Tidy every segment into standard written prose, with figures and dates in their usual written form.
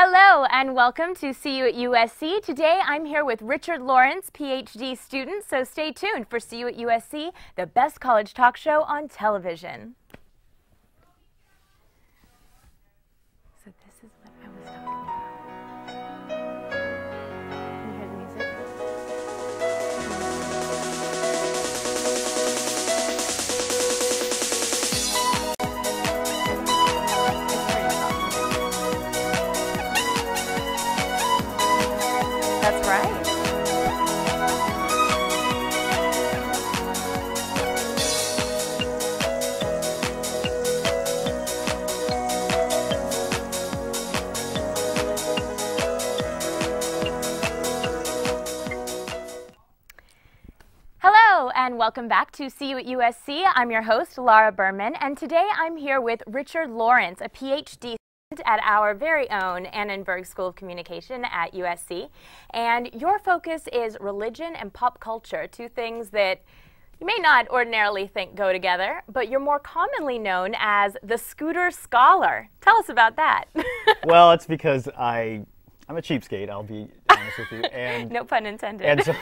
Hello and welcome to CU at USC. Today I'm here with Richard Lawrence, PhD student, so stay tuned for CU at USC, the best college talk show on television. So this is what I was talking about. Can you hear the music? That's right. Hello and welcome back to CU at USC. I'm your host, Lara Berman, and today I'm here with Richard Lawrence, a PhD at our very own Annenberg School of Communication at USC. And your focus is religion and pop culture, two things that you may not ordinarily think go together, but you're more commonly known as the Scooter Scholar. Tell us about that. Well, it's because I'm a cheapskate, I'll be honest with you. And, no pun intended. And so,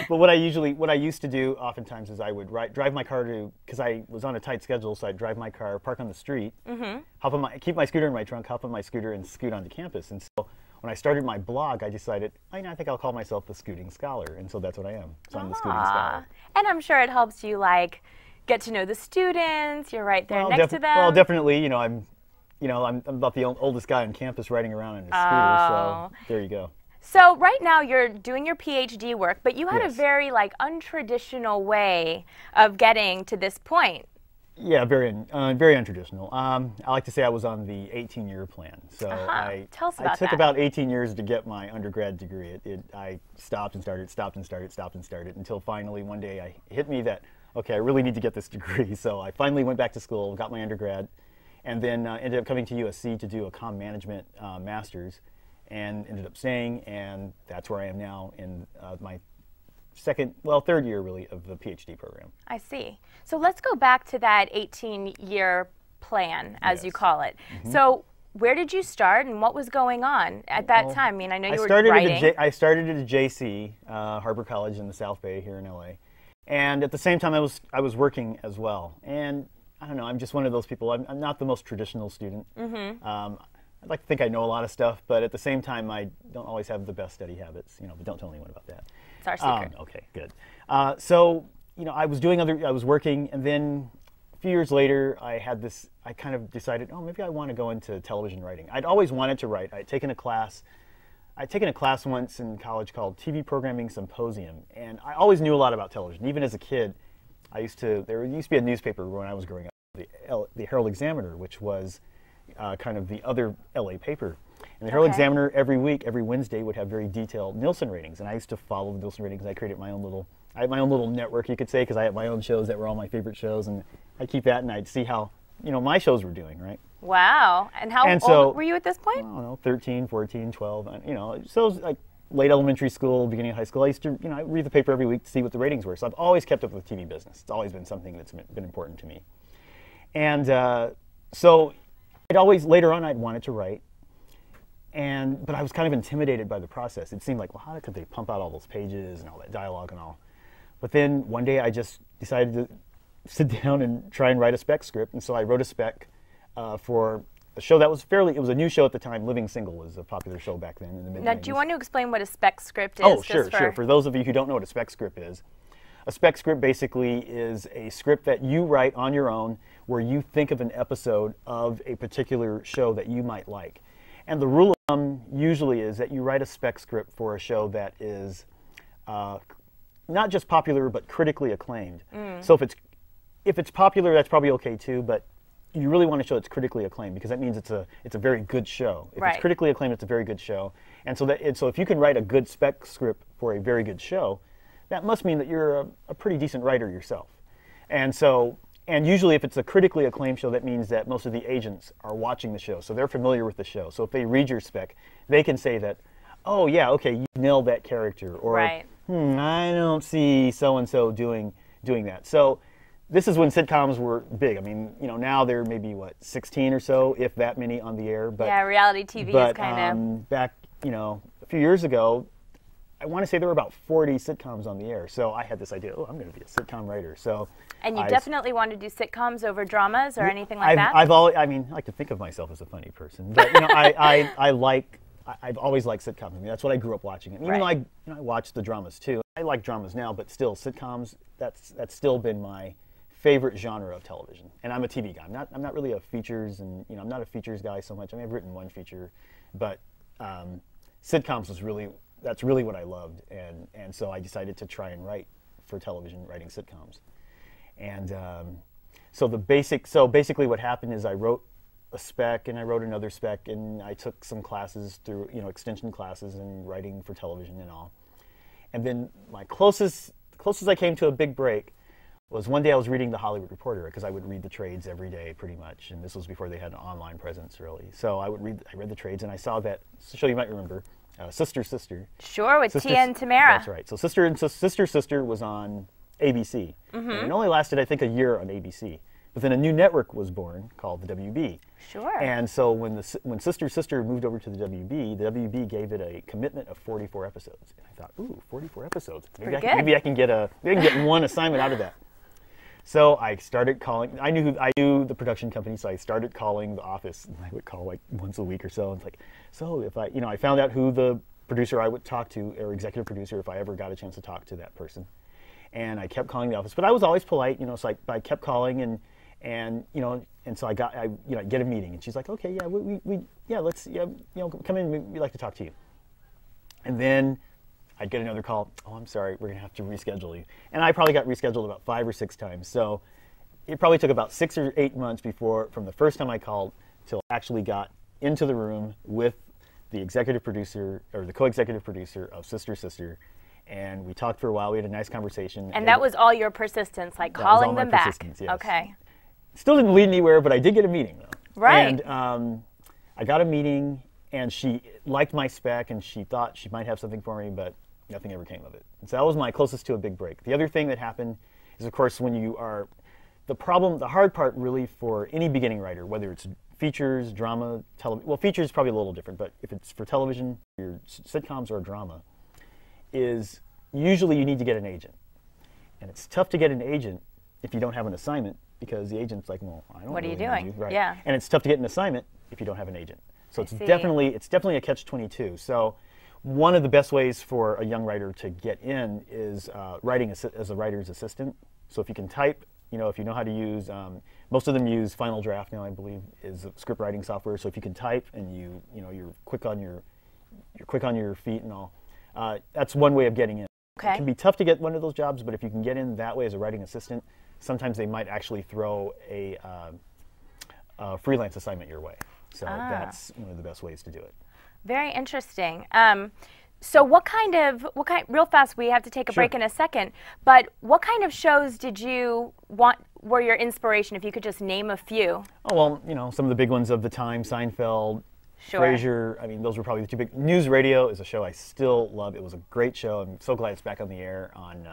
but what I used to do oftentimes is I would drive my car because I was on a tight schedule, so I'd drive my car, park on the street, keep my scooter in my trunk, hop on my scooter, and scoot onto campus. And so when I started my blog, I decided, I think I'll call myself the Scooting Scholar, and so that's what I am. So I'm the Scooting Scholar. And I'm sure it helps you get to know the students. You're right there next to them. Well, definitely. I'm about the oldest guy on campus riding around in a scooter. So there you go. So right now you're doing your PhD work, but you had a very untraditional way of getting to this point. Yeah, very untraditional. I like to say I was on the 18-year plan. So Tell us about it took about 18 years to get my undergrad degree. I stopped and started until finally one day it hit me that, okay, I really need to get this degree. So I finally went back to school, got my undergrad, and then ended up coming to USC to do a comm management master's. And ended up staying, and that's where I am now in my third year really of the PhD program. I see. So let's go back to that 18-year plan, as you call it. So where did you start, and what was going on at that time? I mean, I know you were writing. I started at a JC, Harbor College in the South Bay here in LA, and at the same time I was working as well. And I don't know, I'm just one of those people. I'm not the most traditional student. I'd like to think I know a lot of stuff, but at the same time, I don't always have the best study habits. But don't tell anyone about that. It's our secret. Okay, good. So, I was working, and then a few years later, I kind of decided, maybe I want to go into television writing. I'd always wanted to write. I'd taken a class once in college called TV Programming Symposium, and I always knew a lot about television. Even as a kid, there used to be a newspaper when I was growing up, the Herald Examiner, which was kind of the other LA paper. And the Herald Examiner every week, every Wednesday, would have very detailed Nielsen ratings. And I used to follow the Nielsen ratings. I created my own little network, you could say, because I had my own shows that were all my favorite shows. And I'd keep that, and I'd see how, my shows were doing, right? Wow. And how old were you at this point? I don't know, 13, 14, 12. So it was like late elementary school, beginning of high school. I used to, I read the paper every week to see what the ratings were. So I've always kept up with TV business. It's always been something that's been important to me. And so later on, I'd wanted to write, but I was kind of intimidated by the process. It seemed like, well, how could they pump out all those pages and all that dialogue and all? But then one day I just decided to sit down and try and write a spec script, and so I wrote a spec for a show that was it was a new show at the time. Living Single was a popular show back then in the mid-90s. Now, do you want to explain what a spec script is? Oh, sure. For those of you who don't know what a spec script is, a spec script basically is a script that you write on your own where you think of an episode of a particular show that you might like. And the rule of thumb usually is that you write a spec script for a show that is not just popular, but critically acclaimed. So if it's popular, that's probably okay too, but you really want to show it's critically acclaimed, because that means it's a very good show. If it's critically acclaimed, it's a very good show. And so if you can write a good spec script for a very good show, that must mean that you're a pretty decent writer yourself. And usually if it's a critically acclaimed show, that means that most of the agents are watching the show, so they're familiar with the show. So if they read your spec, they can say that, oh yeah, okay, you nailed that character, or I don't see so-and-so doing that. So this is when sitcoms were big. I mean, you know, now there may be, what, 16 or so, if that many on the air. But, yeah, reality TV is kind of... back, you know, a few years ago, I want to say there were about 40 sitcoms on the air. So I had this idea, oh, I'm going to be a sitcom writer. So and you definitely want to do sitcoms over dramas or anything like that? I mean, I like to think of myself as a funny person. But, you know, I've always liked sitcoms. I mean, that's what I grew up watching. And even though I watch the dramas too. I like dramas now, but still, sitcoms, that's still been my favorite genre of television. And I'm a TV guy. I'm not really a features, and you know, I'm not a features guy so much. I mean, I've written one feature, but sitcoms was that's really what I loved, and so I decided to try and write for television, writing sitcoms. And so basically what happened is I wrote a spec, and I wrote another spec, and I took some classes through, you know, extension classes in writing for television and all. And then my closest I came to a big break was one day I was reading the Hollywood Reporter, because I would read the trades every day pretty much, and this was before they had an online presence really. So I read the trades, and I saw that show you might remember, Sister Sister. Sure, with Tia and Tamara. That's right. So Sister was on ABC, and it only lasted I think a year on ABC. But then a new network was born called the WB. Sure. And so when Sister moved over to the WB gave it a commitment of 44 episodes. And I thought, ooh, 44 episodes. Maybe I can get one assignment out of that. So I started calling. I knew the production company, so I started calling the office. And I would call like once a week or so. And it's like, so if I found out who the producer I would talk to, or executive producer, if I ever got a chance to talk to that person. And I kept calling the office, but I was always polite, you know. So I kept calling and you know, and so I get a meeting, and she's like, okay, yeah, let's come in, we'd like to talk to you. And then I'd get another call, oh, I'm sorry, we're gonna have to reschedule you. And I probably got rescheduled about 5 or 6 times. So it probably took about 6 or 8 months from the first time I called till I actually got into the room with the executive producer, or the co-executive producer of Sister. And we talked for a while, we had a nice conversation. And that was all your persistence, like calling them back? Yes. Okay. Still didn't lead anywhere, but I did get a meeting, though. Right. And I got a meeting, and she liked my spec, and she thought she might have something for me, but nothing ever came of it. And so that was my closest to a big break. The other thing that happened is, of course, when you are, the hard part really for any beginning writer, whether it's features, drama, television, well, features is probably a little different, but if it's for television, your sitcoms or drama, is usually you need to get an agent. And it's tough to get an agent if you don't have an assignment, because the agent's like, well, I don't know. What are you doing? Right. Yeah. And it's tough to get an assignment if you don't have an agent. So it's definitely a catch-22. So one of the best ways for a young writer to get in is writing as a writer's assistant. So if you can type, you know, if you know how to use, most of them use Final Draft now, I believe, is a script writing software. So if you can type and you're quick on your feet and all, that's one way of getting in. Okay. It can be tough to get one of those jobs, but if you can get in that way as a writing assistant, sometimes they might actually throw a freelance assignment your way. So that's one of the best ways to do it. Very interesting. So real fast, we have to take a break in a second, but what kind of shows did you were your inspiration, if you could just name a few? Oh, well, you know, some of the big ones of the time, Seinfeld, Sure. Frasier. I mean, those were probably the two big. News Radio is a show I still love. It was a great show. I'm so glad it's back on the air on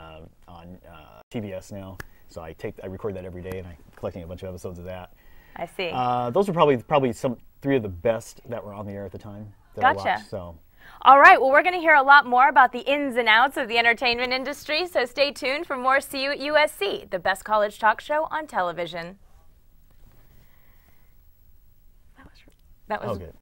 TBS now. So I record that every day, and I'm collecting a bunch of episodes of that. I see. Those were probably some 3 of the best that were on the air at the time that I watched. So. All right. Well, we're going to hear a lot more about the ins and outs of the entertainment industry. So stay tuned for more CU USC, the best college talk show on television. That was good.